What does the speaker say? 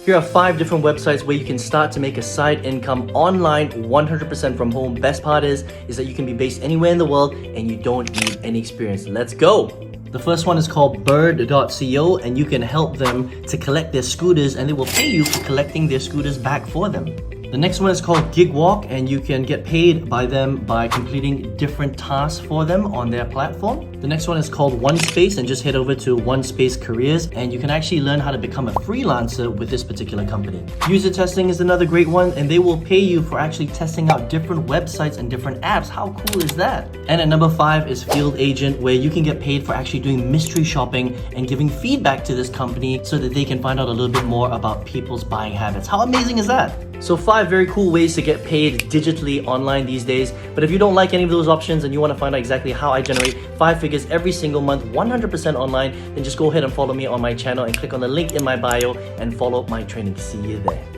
Here are 5 different websites where you can start to make a side income online 100% from home. Best part is that you can be based anywhere in the world and you don't need any experience. Let's go! The first one is called bird.co, and you can help them to collect their scooters and they will pay you for collecting their scooters back for them. The next one is called Gigwalk, and you can get paid by them by completing different tasks for them on their platform. The next one is called OneSpace, and just head over to OneSpace Careers and you can actually learn how to become a freelancer with this particular company. User testing is another great one, and they will pay you for actually testing out different websites and different apps. How cool is that? And at number 5 is Field Agent, where you can get paid for actually doing mystery shopping and giving feedback to this company so that they can find out a little bit more about people's buying habits. How amazing is that? So 5 very cool ways to get paid digitally online these days. But if you don't like any of those options and you want to find out exactly how I generate 5 figures every single month 100% online, then just go ahead and follow me on my channel and click on the link in my bio and follow my training. See you there.